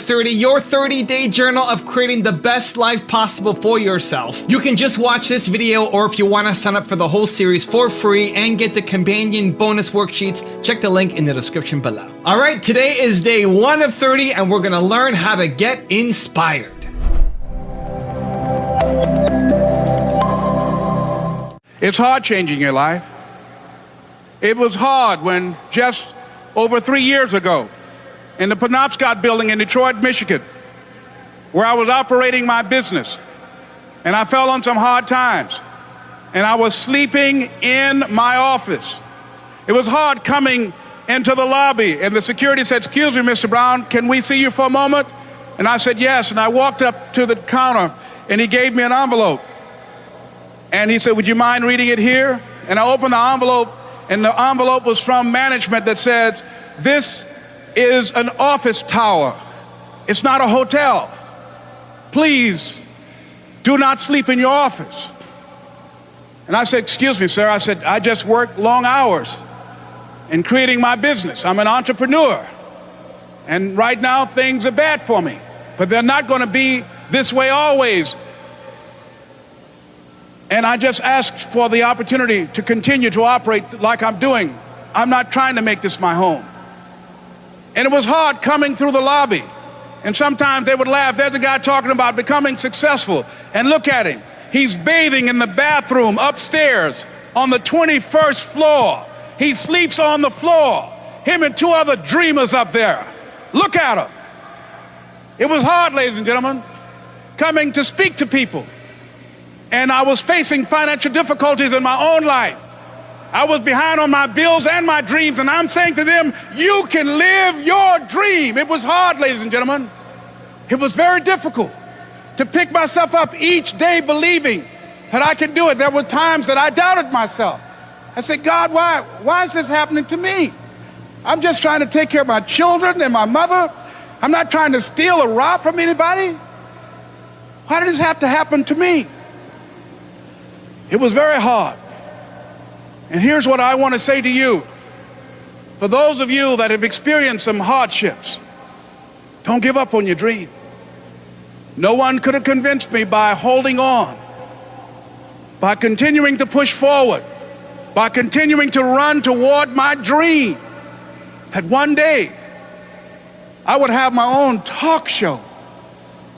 30, your 30-day journal of creating the best life possible for yourself. You can just watch this video, or if you want to sign up for the whole series for free and get the companion bonus worksheets, check the link in the description below. All right, today is day 1 of 30, and we're going to learn how to get inspired. It's hard changing your life. It was hard when just over 3 years ago, in the Penobscot building in Detroit, Michigan, where I was operating my business, and I fell on some hard times, and I was sleeping in my office. It was hard coming into the lobby, and the security said, "Excuse me, Mr. Brown, can we see you for a moment?" And I said, "Yes," and I walked up to the counter, and he gave me an envelope. And he said, "Would you mind reading it here?" And I opened the envelope, and the envelope was from management that said, "This is an office tower. It's not a hotel. Please do not sleep in your office." And I said, "Excuse me, sir." I said, "I just work long hours in creating my business. I'm an entrepreneur. And right now things are bad for me, but they're not going to be this way always. And I just asked for the opportunity to continue to operate like I'm doing. I'm not trying to make this my home." And it was hard coming through the lobby. And sometimes they would laugh. There's a guy talking about becoming successful. And look at him. He's bathing in the bathroom upstairs on the 21st floor. He sleeps on the floor. Him and 2 other dreamers up there. Look at him. It was hard, ladies and gentlemen, coming to speak to people. And I was facing financial difficulties in my own life. I was behind on my bills and my dreams, and I'm saying to them, you can live your dream. It was hard, ladies and gentlemen. It was very difficult to pick myself up each day believing that I could do it. There were times that I doubted myself. I said, "God, why is this happening to me? I'm just trying to take care of my children and my mother. I'm not trying to steal or rob from anybody. Why did this have to happen to me?" It was very hard. And here's what I want to say to you. For those of you that have experienced some hardships, don't give up on your dream. No one could have convinced me by holding on, by continuing to push forward, by continuing to run toward my dream, that one day I would have my own talk show.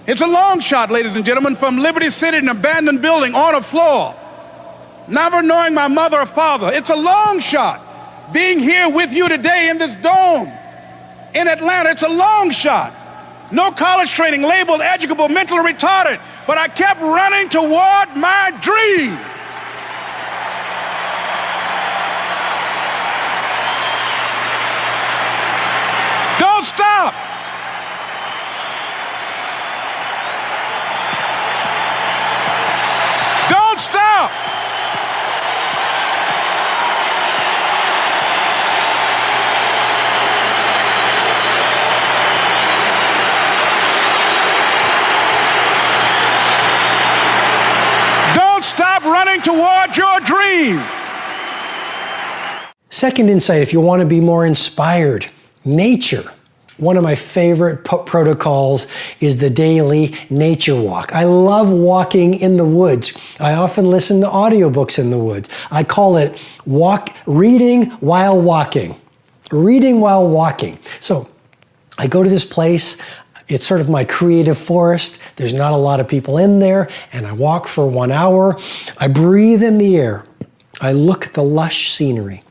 It's a long shot, ladies and gentlemen, from Liberty City, an abandoned building on a floor, never knowing my mother or father. It's a long shot. Being here with you today in this dome in Atlanta, it's a long shot. No college training, labeled educable, mentally retarded, but I kept running toward my dream. Don't stop. Don't stop. Stop running toward your dream. Second insight, if you want to be more inspired, nature. One of my favorite protocols is the daily nature walk. I love walking in the woods. I often listen to audiobooks in the woods. I call it reading while walking. Reading while walking. So I go to this place. It's sort of my creative forest. There's not a lot of people in there, and I walk for 1 hour. I breathe in the air. I look at the lush scenery.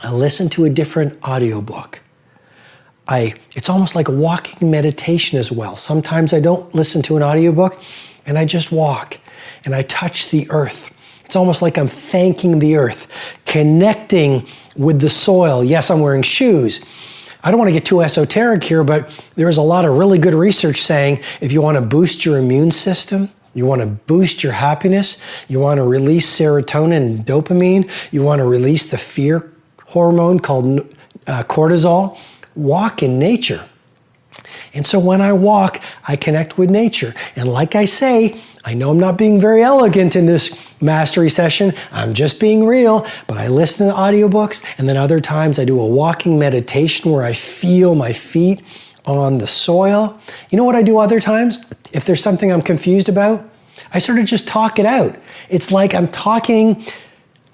I listen to a different audiobook. It's almost like a walking meditation as well. Sometimes I don't listen to an audiobook, and I just walk, and I touch the earth. It's almost like I'm thanking the earth, connecting with the soil. Yes, I'm wearing shoes. I don't want to get too esoteric here, but there's a lot of really good research saying if you want to boost your immune system, you want to boost your happiness, you want to release serotonin and dopamine, you want to release the fear hormone called cortisol, walk in nature. And so when I walk, I connect with nature. And like I say, I know I'm not being very elegant in this mastery session. I'm just being real, but I listen to audiobooks, and then other times I do a walking meditation where I feel my feet on the soil. You know what I do other times? If there's something I'm confused about, I sort of just talk it out. It's like I'm talking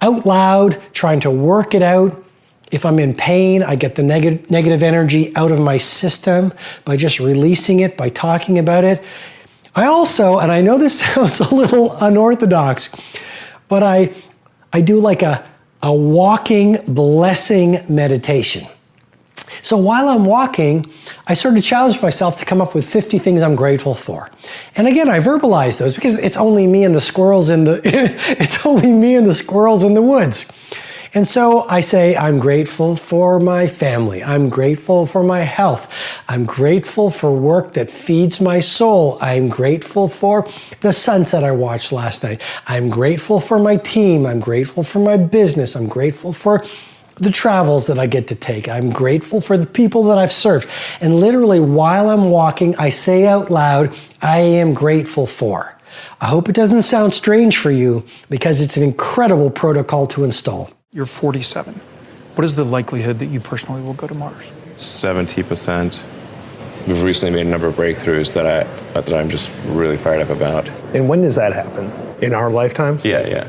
out loud, trying to work it out. If I'm in pain, I get the negative energy out of my system by just releasing it, by talking about it. I also, and I know this sounds a little unorthodox, but I do like a walking blessing meditation. So while I'm walking, I sort of challenge myself to come up with 50 things I'm grateful for. And again, I verbalize those because it's only me and the squirrels in the woods. And so I say, I'm grateful for my family. I'm grateful for my health. I'm grateful for work that feeds my soul. I'm grateful for the sunset I watched last night. I'm grateful for my team. I'm grateful for my business. I'm grateful for the travels that I get to take. I'm grateful for the people that I've served. And literally while I'm walking, I say out loud, I am grateful for. I hope it doesn't sound strange for you because it's an incredible protocol to install. You're 47. What is the likelihood that you personally will go to Mars? 70%. We've recently made a number of breakthroughs that I'm just really fired up about. And when does that happen? In our lifetimes? Yeah.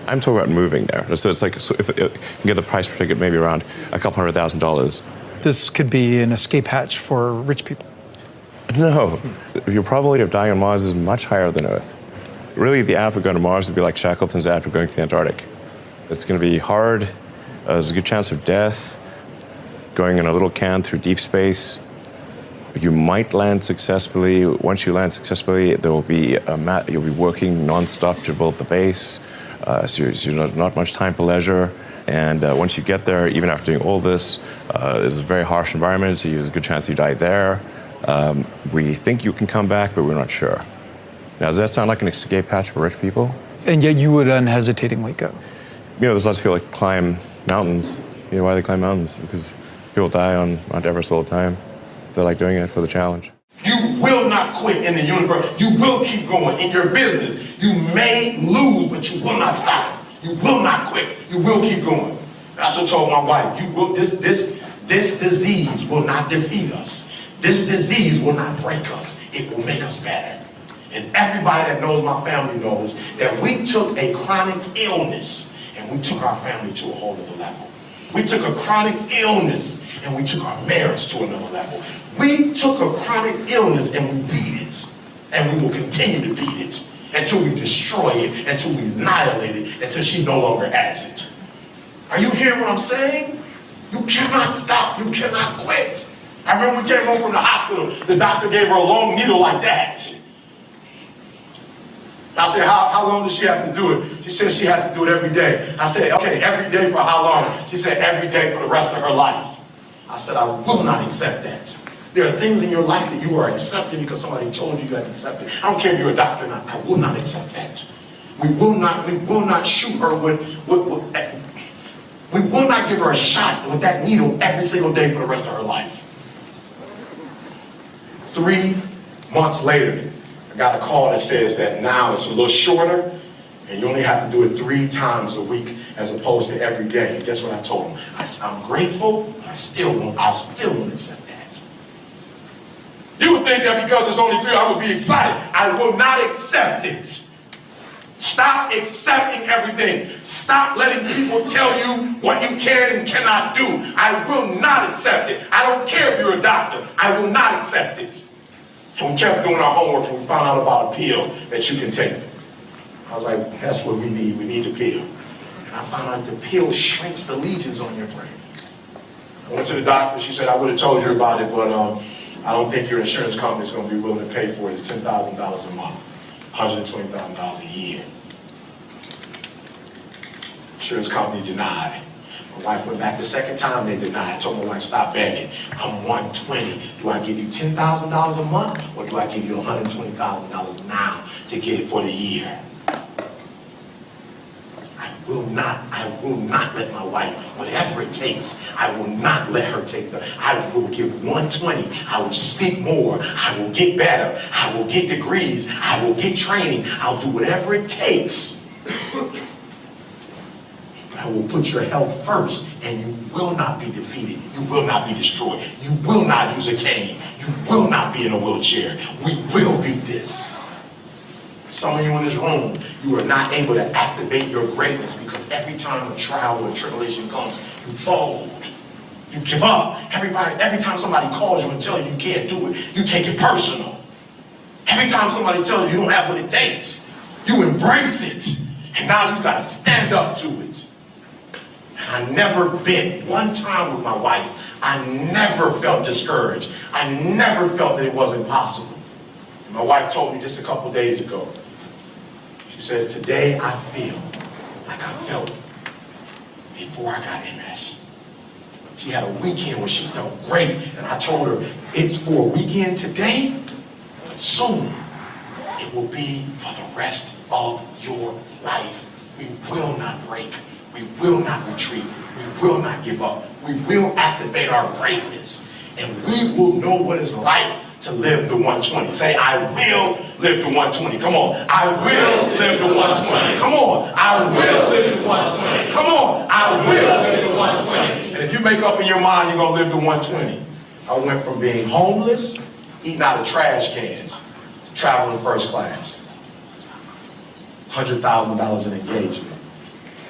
I'm talking about moving there. So it's like, so if you can get the price per ticket maybe around $200,000. This could be an escape hatch for rich people. No, your probability of dying on Mars is much higher than Earth. Really, the app of going to Mars would be like Shackleton's app of going to the Antarctic. It's going to be hard. There's a good chance of death. Going in a little can through deep space. You might land successfully. Once you land successfully, there will be you'll be working nonstop to build the base. So you're not much time for leisure. And once you get there, even after doing all this, there's a very harsh environment, so there's a good chance you die there. We think you can come back, but we're not sure. Now, does that sound like an escape hatch for rich people? And yet you would unhesitatingly go. You know, there's lots of people that climb mountains. You know why they climb mountains? Because people die on Mount Everest all the time. They like doing it for the challenge. You will not quit in the universe. You will keep going in your business. You may lose, but you will not stop. You will not quit. You will keep going. I also told my wife, this disease will not defeat us. This disease will not break us. It will make us better. And everybody that knows my family knows that we took a chronic illness and we took our family to a whole other level. We took a chronic illness and we took our marriage to another level. We took a chronic illness and we beat it. And we will continue to beat it until we destroy it, until we annihilate it, until she no longer has it. Are you hearing what I'm saying? You cannot stop. You cannot quit. I remember we came home from the hospital. The doctor gave her a long needle like that. I said, how long does she have to do it? She said she has to do it every day. I said, okay, every day for how long? She said, every day for the rest of her life. I said, I will not accept that. There are things in your life that you are accepting because somebody told you have to accept it. I don't care if you're a doctor or not. I will not accept that. We will not shoot her we will not give her a shot with that needle every single day for the rest of her life. 3 months later, I got a call that says that now it's a little shorter and you only have to do it 3 times a week as opposed to every day. And guess what I told him? I'm grateful, but I still won't accept that. You would think that because it's only 3, I would be excited. I will not accept it. Stop accepting everything. Stop letting people tell you what you can and cannot do. I will not accept it. I don't care if you're a doctor. I will not accept it. And we kept doing our homework and we found out about a pill that you can take. I was like, that's what we need. We need the pill. And I found out the pill shrinks the lesions on your brain. I went to the doctor. She said, I would have told you about it, but I don't think your insurance company is going to be willing to pay for it. It's $10,000 a month, $120,000 a year. Insurance company denied. My wife went back the second time they denied. I told my wife, stop begging. I'm 120. Do I give you $10,000 a month or do I give you $120,000 now to get it for the year? I will not let my wife, whatever it takes, I will not let her take I will give 120. I will speak more. I will get better. I will get degrees. I will get training. I'll do whatever it takes. I will put your health first, and you will not be defeated. You will not be destroyed. You will not use a cane. You will not be in a wheelchair. We will beat this. Some of you in this room, you are not able to activate your greatness because every time a trial or a tribulation comes, you fold. You give up. Every time somebody calls you and tells you you can't do it, you take it personal. Every time somebody tells you you don't have what it takes, you embrace it. And now you got to stand up to it. And I never been one time with my wife. I never felt discouraged. I never felt that it wasn't possible. And my wife told me just a couple days ago, she says, today I feel like I felt before I got MS. She had a weekend where she felt great, and I told her, it's for a weekend today, but soon it will be for the rest of your life. We will not break. We will not retreat. We will not give up. We will activate our greatness, and we will know what it's like to live the 120. Say, I will live the 120. Come on. I will live the 120. Come on. I will live the 120. Come on. I will live the 120. And if you make up in your mind you're going to live the 120, I went from being homeless, eating out of trash cans, to traveling first class. $100,000 in engagement.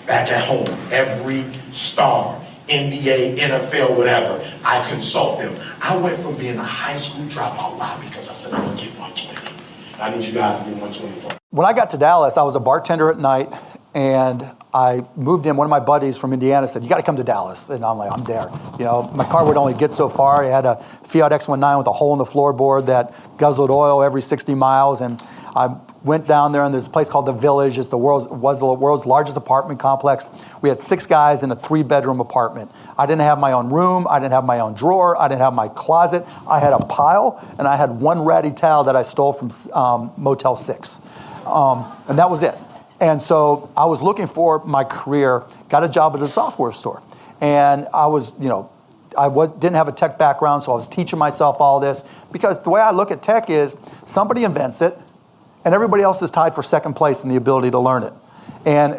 Back at home, every star, NBA, NFL, whatever, I consult them. I went from being a high school dropout. Why? Because I said I'm going to get 120. I need you guys to get 124. When I got to Dallas, I was a bartender at night, and I moved in. One of my buddies from Indiana said, you got to come to Dallas. And I'm like, I'm there. You know, my car would only get so far. I had a Fiat X19 with a hole in the floorboard that guzzled oil every 60 miles. And I went down there, and there's a place called The Village. It's was the world's largest apartment complex. We had 6 guys in a 3-bedroom apartment. I didn't have my own room. I didn't have my own drawer. I didn't have my closet. I had a pile, and I had one ratty towel that I stole from Motel 6. And that was it. And so I was looking for my career, got a job at a software store. And I was, you know, didn't have a tech background, so I was teaching myself all this. Because the way I look at tech is somebody invents it, and everybody else is tied for second place in the ability to learn it. And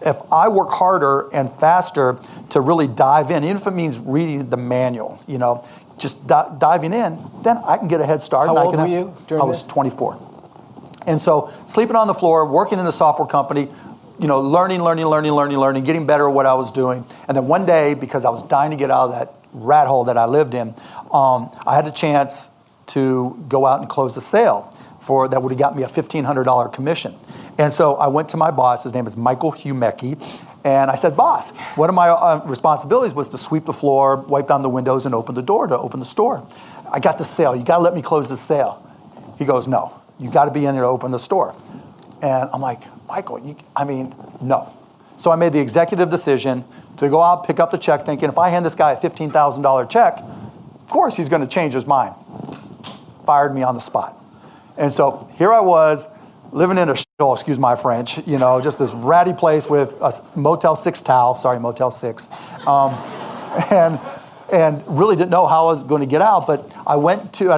if I work harder and faster to really dive in, even if it means reading the manual, you know, just diving in, then I can get a head start. How old were you during I was 24. And so sleeping on the floor, working in a software company, you know, learning, getting better at what I was doing. And then one day, because I was dying to get out of that rat hole that I lived in, I had a chance to go out and close a sale that would have got me a $1,500 commission. And so I went to my boss, his name is Michael Humecki, and I said, boss, one of my responsibilities was to sweep the floor, wipe down the windows, and open the door to open the store. I got the sale. You got to let me close the sale. He goes, no, you got to be in there to open the store. And I'm like, Michael, no. So I made the executive decision to go out, pick up the check, thinking if I hand this guy a $15,000 check, of course he's going to change his mind. Fired me on the spot. And so here I was, living in a shithole, excuse my French, you know, just this ratty place with a Motel 6 towel, sorry, Motel 6, and really didn't know how I was going to get out. But I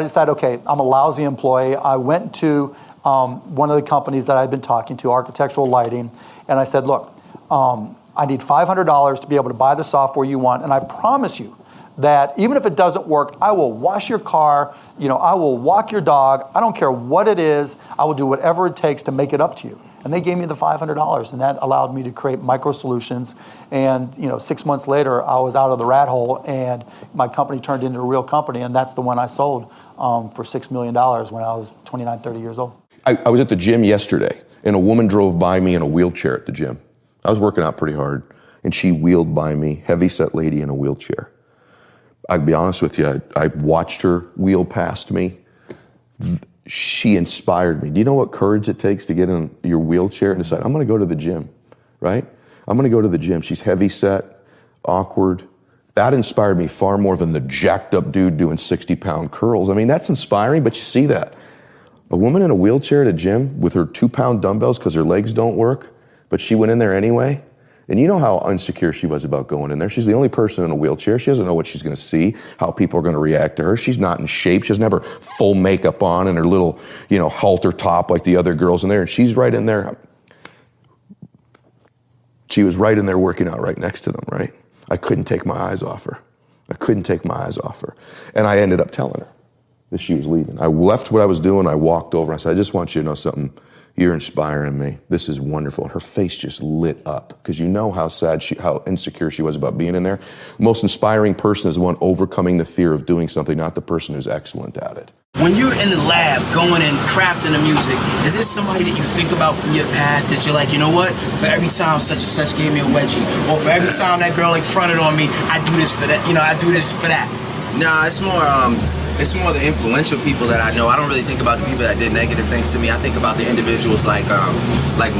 decided, okay, I'm a lousy employee. I went to one of the companies that I'd been talking to, Architectural Lighting, and I said, look, I need $500 to be able to buy the software you want, and I promise you that even if it doesn't work, I will wash your car, you know, I will walk your dog, I don't care what it is, I will do whatever it takes to make it up to you. And they gave me the $500, and that allowed me to create Micro Solutions. And, you know, 6 months later, I was out of the rat hole, and my company turned into a real company, and that's the one I sold for $6 million when I was 29, 30 years old. I was at the gym yesterday, and a woman drove by me in a wheelchair at the gym. I was working out pretty hard, and she wheeled by me, heavy-set lady in a wheelchair. I'll be honest with you, I watched her wheel past me. She inspired me. Do you know what courage it takes to get in your wheelchair and decide, I'm going to go to the gym, right? I'm going to go to the gym. She's heavy-set, awkward. That inspired me far more than the jacked-up dude doing 60-pound curls. I mean, that's inspiring, but you see that. A woman in a wheelchair at a gym with her 2-pound dumbbells because her legs don't work, but she went in there anyway. And you know how insecure she was about going in there. She's the only person in a wheelchair. She doesn't know what she's going to see, how people are going to react to her. She's not in shape. She doesn't have her full makeup on and her little, you know, halter top like the other girls in there. And she's right in there. She was right in there working out right next to them, right? I couldn't take my eyes off her. And I ended up telling her that she was leaving. I left what I was doing. I walked over. I said, I just want you to know something. You're inspiring me. This is wonderful. And her face just lit up because you know how sad how insecure she was about being in there. Most inspiring person is the one overcoming the fear of doing something, not the person who's excellent at it. When you're in the lab going and crafting the music, is this somebody that you think about from your past that you're like, you know what? For every time such and such gave me a wedgie, or for every time that girl like fronted on me, I do this for that. You know, I do this for that. Nah, it's more the influential people that I know. I don't really think about the people that did negative things to me. I think about the individuals like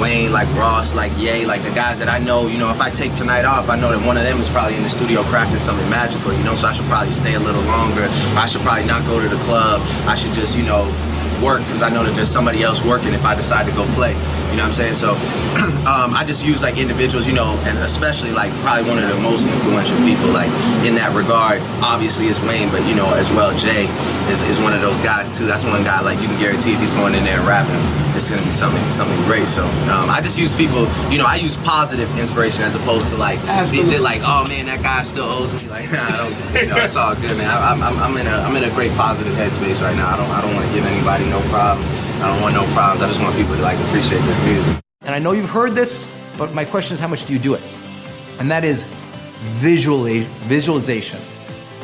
Wayne, like Ross, like Ye, like the guys that I know. You know, if I take tonight off, I know that one of them is probably in the studio crafting something magical. You know, so I should probably stay a little longer. I should probably not go to the club. I should just, you know, work because I know that there's somebody else working if I decide to go play. You know what I'm saying? So I just use like individuals, you know, and especially like probably one of the most influential people like in that regard obviously is Wayne, but you know as well Jay is one of those guys too. That's one guy like you can guarantee if he's going in there and rapping, it's gonna be something great. So I just use people, you know, I use positive inspiration as opposed to like they're like, oh man, that guy still owes me. Like, nah, I don't, you know, it's all good, man. I'm in a great positive headspace right now. I don't want to give anybody no problems. I don't want no problems. I just want people to like appreciate this music. And I know you've heard this, but my question is, how much do you do it? And that is visualization.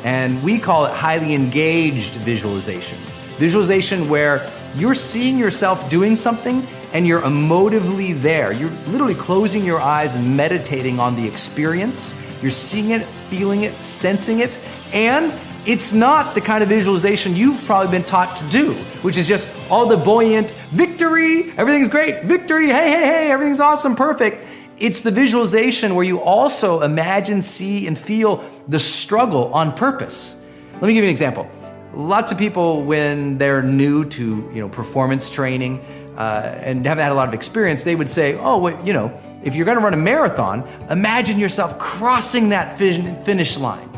And we call it highly engaged visualization. Visualization where you're seeing yourself doing something and you're emotively there. You're literally closing your eyes and meditating on the experience. You're seeing it, feeling it, sensing it, and it's not the kind of visualization you've probably been taught to do, which is just all the buoyant victory, everything's great, victory, hey, everything's awesome, perfect. It's the visualization where you also imagine, see, and feel the struggle on purpose. Let me give you an example. Lots of people, when they're new to performance training and haven't had a lot of experience, they would say, oh, well, if you're gonna run a marathon, imagine yourself crossing that finish line.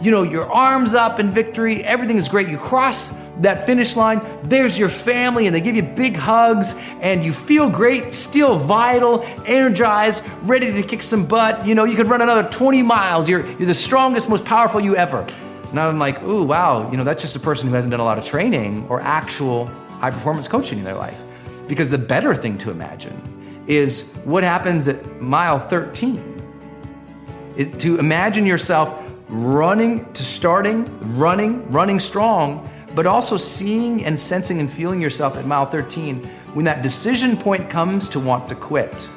Your arms up in victory, everything is great. You cross that finish line, there's your family, and they give you big hugs, and you feel great, still vital, energized, ready to kick some butt. You could run another 20 miles. You're the strongest, most powerful you ever. And I'm like, ooh, wow, that's just a person who hasn't done a lot of training or actual high-performance coaching in their life. Because the better thing to imagine is what happens at mile 13. To imagine yourself running strong, but also seeing and sensing and feeling yourself at mile 13 when that decision point comes to want to quit.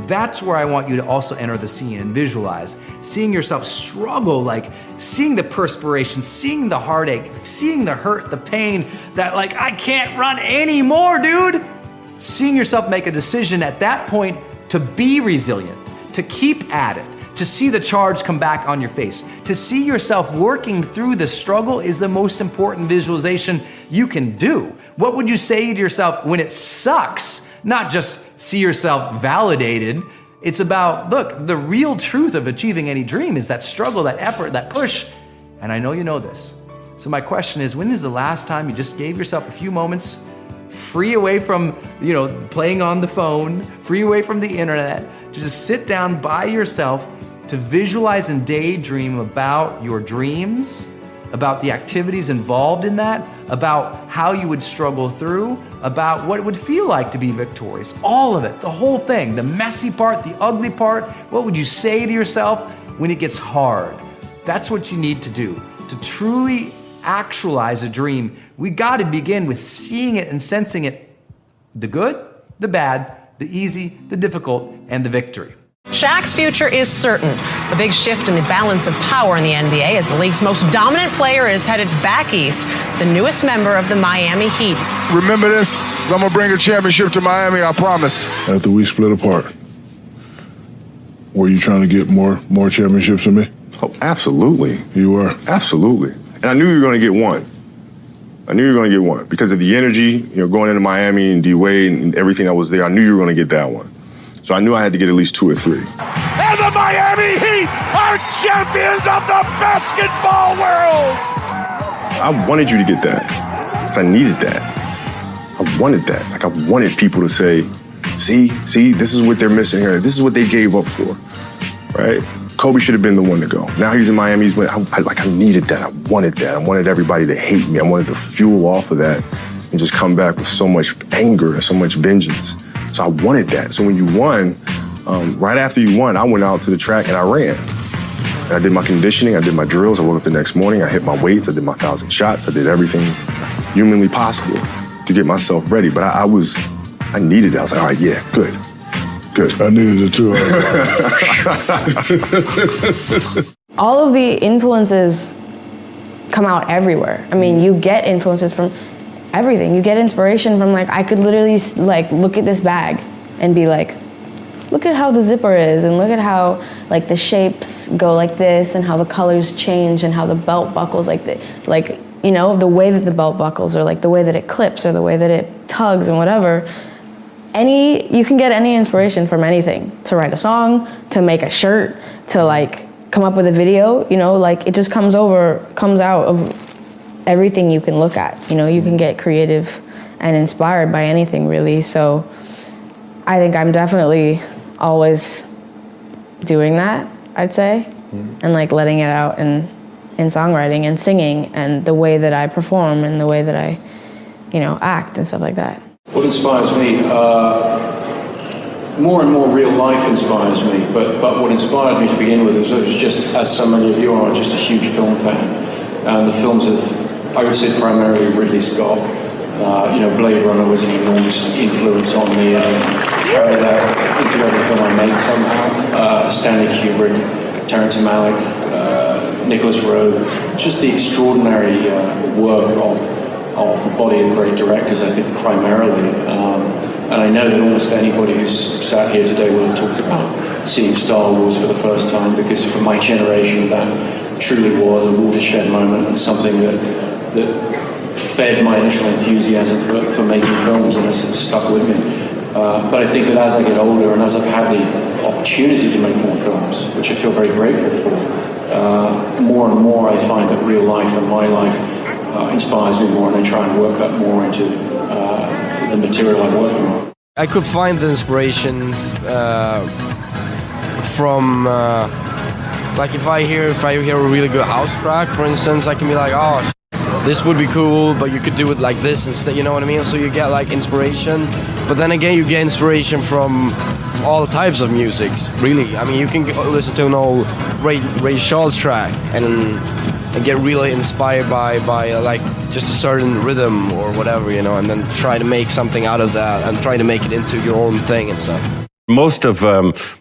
That's where I want you to also enter the scene and visualize, seeing yourself struggle, like seeing the perspiration, seeing the heartache, seeing the hurt, the pain, that like, I can't run anymore, dude. Seeing yourself make a decision at that point to be resilient, to keep at it, to see the charge come back on your face. To see yourself working through the struggle is the most important visualization you can do. What would you say to yourself when it sucks? Not just see yourself validated. It's about, look, the real truth of achieving any dream is that struggle, that effort, that push. And I know you know this. So my question is, when is the last time you just gave yourself a few moments free away from, playing on the phone, free away from the internet, to just sit down by yourself to visualize and daydream about your dreams, about the activities involved in that, about how you would struggle through, about what it would feel like to be victorious. All of it, the whole thing, the messy part, the ugly part. What would you say to yourself when it gets hard? That's what you need to do. To truly actualize a dream, we got to begin with seeing it and sensing it, the good, the bad, the easy, the difficult, and the victory. Shaq's future is certain. The big shift in the balance of power in the NBA as the league's most dominant player is headed back east, the newest member of the Miami Heat. Remember this, I'm going to bring a championship to Miami, I promise. After we split apart, were you trying to get more championships than me? Oh, absolutely. You were? Absolutely. And I knew you were going to get one. Because of the energy, going into Miami and D-Wade and everything that was there, I knew you were going to get that one. So I knew I had to get at least 2 or 3. And the Miami Heat are champions of the basketball world! I wanted you to get that, because I needed that. I wanted that. Like, I wanted people to say, See, this is what they're missing here. This is what they gave up for, right? Kobe should have been the one to go. Now he's in Miami. I needed that. I wanted that. I wanted everybody to hate me. I wanted to fuel off of that and just come back with so much anger and so much vengeance. So I wanted that. So when you won, right after you won, I went out to the track and I ran. And I did my conditioning. I did my drills. I woke up the next morning. I hit my weights. I did my 1,000 shots. I did everything humanly possible to get myself ready. But I needed it. I was like, all right, yeah, good. I needed it too. All of the influences come out everywhere. I mean, you get influences from everything. You get inspiration from, like, I could literally, like, look at this bag and be like, look at how the zipper is, and look at how, like, the shapes go like this, and how the colors change, and how the belt buckles, like, you know, the way that the belt buckles, or like the way that it clips, or the way that it tugs, and whatever. You can get any inspiration from anything, to write a song, to make a shirt, to, like, come up with a video, you know, like, it just comes out of everything you can look at. You know, you can get creative and inspired by anything, really. So I think I'm definitely always doing that, I'd say, and, like, letting it out in songwriting and singing, and the way that I perform, and the way that I, you know, act and stuff like that. What inspires me, more and more real life inspires me, but what inspired me to begin with was just, as so many of you are, just a huge film fan. And the films of, I would say, primarily Ridley Scott. You know, Blade Runner was an enormous influence on me, and I carry that into every film I make somehow. Stanley Kubrick, Terrence Malick, Nicholas Rowe, just the extraordinary work of the body of great directors, I think, primarily. And I know that almost anybody who's sat here today will have talked about seeing Star Wars for the first time, because for my generation that truly was a watershed moment, and something that fed my initial enthusiasm for making films, and it's stuck with me. But I think that as I get older, and as I've had the opportunity to make more films, which I feel very grateful for, more and more I find that real life and my life inspires me more, and I try and work that more into the material I'm working on. I could find the inspiration from like if I hear a really good house track, for instance, I can be like, oh, this would be cool, but you could do it like this instead, you know what I mean? So you get, like, inspiration, but then again you get inspiration from all types of music, really. I mean, you can listen to an old Ray Charles track and get really inspired by like just a certain rhythm or whatever, you know, and then try to make something out of that and try to make it into your own thing and stuff. Most of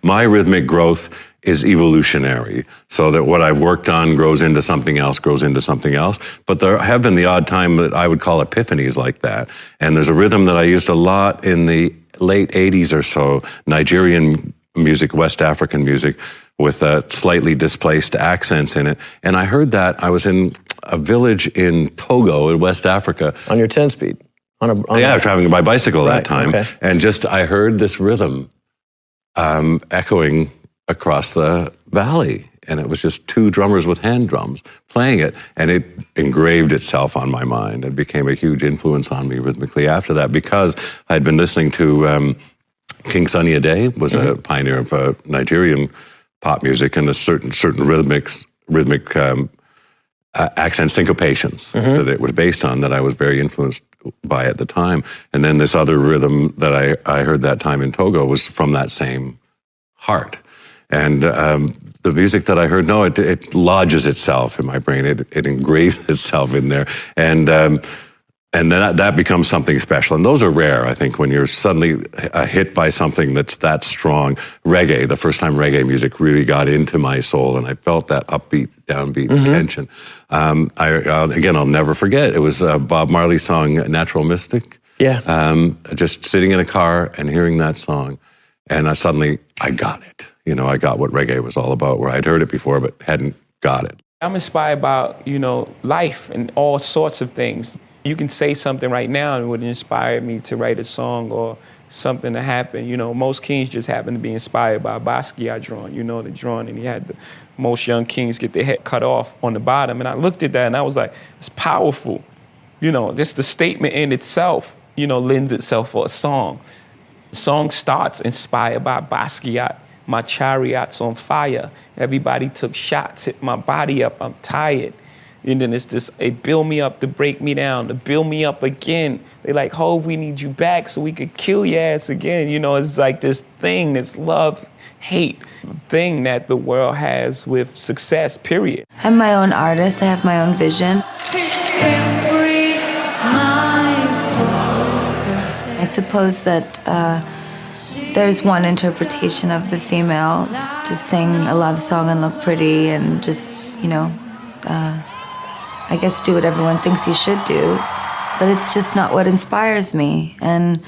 my rhythmic growth is evolutionary, so that what I've worked on grows into something else, But there have been the odd time that I would call epiphanies like that. And there's a rhythm that I used a lot in the late 80s or so, Nigerian music, West African music, with slightly displaced accents in it. And I heard that, I was in a village in Togo in West Africa. On your 10-speed? I was traveling by bicycle that time. Okay. And I heard this rhythm echoing across the valley. And it was just two drummers with hand drums playing it. And it engraved itself on my mind and became a huge influence on me rhythmically after that, because I'd been listening to King Sunny Ade, was a pioneer of Nigerian pop music, and a certain rhythmic accent syncopations that it was based on, that I was very influenced by at the time. And then this other rhythm that I heard that time in Togo was from that same heart. And the music that I heard, it lodges itself in my brain. It engraves itself in there. And then that becomes something special. And those are rare, I think, when you're suddenly hit by something that's that strong. Reggae, the first time reggae music really got into my soul, and I felt that upbeat, downbeat tension. I'll never forget, it was Bob Marley's song, Natural Mystic. Yeah. Just sitting in a car and hearing that song, and I got it. You know, I got what reggae was all about, where I'd heard it before but hadn't got it. I'm inspired by, life and all sorts of things. You can say something right now and it would inspire me to write a song or something to happen. Most kings just happen to be inspired by Basquiat drawing, the drawing, and he had most young kings get their head cut off on the bottom. And I looked at that and I was like, it's powerful. Just the statement in itself, lends itself for a song. The song starts inspired by Basquiat. My chariot's on fire. Everybody took shots, hit my body up, I'm tired. And then it's this, they build me up to break me down, to build me up again. They like, Hov, we need you back so we could kill your ass again. You know, it's like this thing, this love, hate thing that the world has with success, period. I'm my own artist, I have my own vision. I suppose that there's one interpretation of the female to sing a love song and look pretty and just, you know, I guess do what everyone thinks you should do, but it's just not what inspires me. And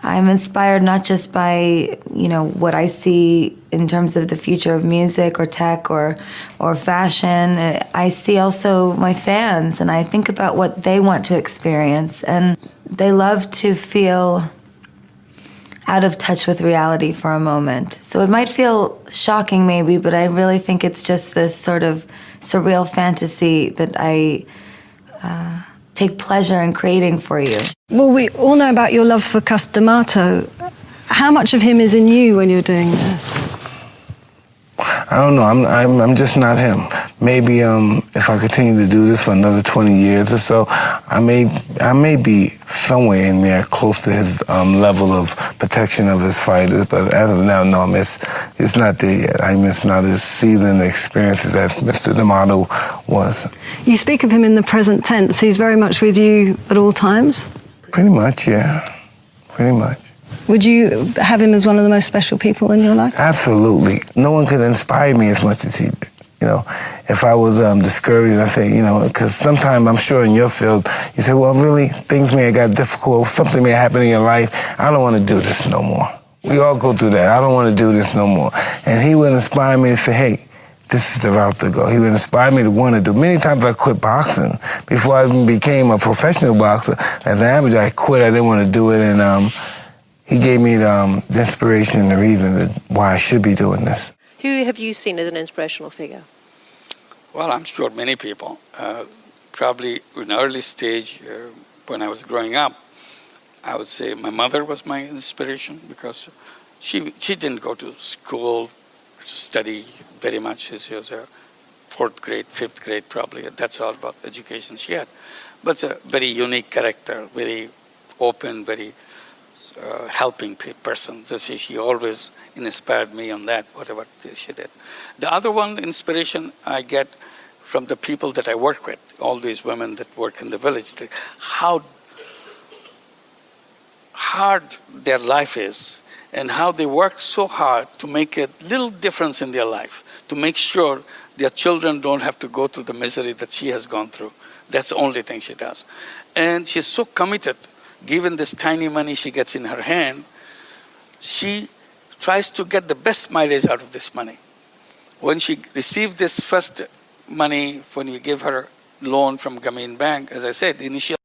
I'm inspired not just by, you know, what I see in terms of the future of music or tech or fashion. I see also my fans, and I think about what they want to experience, and they love to feel out of touch with reality for a moment. So it might feel shocking maybe, but I really think it's just this sort of surreal fantasy that I take pleasure in creating for you. Well, we all know about your love for Cus D'Amato. How much of him is in you when you're doing this? I don't know. I'm just not him. Maybe if I continue to do this for another 20 years or so, I may be somewhere in there close to his level of protection of his fighters. But as of now, no, it's not there yet. I'm just not as seasoned experience as Mr. D'Amato was. You speak of him in the present tense. He's very much with you at all times? Pretty much, yeah. Pretty much. Would you have him as one of the most special people in your life? Absolutely. No one could inspire me as much as he did. You know, if I was discouraged, I say, you know, because sometimes I'm sure in your field, you say, well, really, things may have got difficult, something may happen in your life. I don't want to do this no more. We all go through that. I don't want to do this no more. And he would inspire me to say, hey, this is the route to go. He would inspire me to want to do. Many times I quit boxing. Before I even became a professional boxer, as an amateur, I quit. I didn't want to do it. And he gave me the inspiration and the reason why I should be doing this. Who have you seen as an inspirational figure? Well, I'm sure many people. Probably in an early stage, when I was growing up, I would say my mother was my inspiration because she didn't go to school to study very much. She was a 4th grade, 5th grade probably. That's all about education she had. But a very unique character, very open, very helping person. So she always inspired me on that, whatever she did. The other one, inspiration I get from the people that I work with, all these women that work in the village, how hard their life is and how they work so hard to make a little difference in their life, to make sure their children don't have to go through the misery that she has gone through. That's the only thing she does. And she's so committed. Given this tiny money she gets in her hand, she tries to get the best mileage out of this money. When she received this first money, when we gave her loan from Grameen Bank, as I said, the initial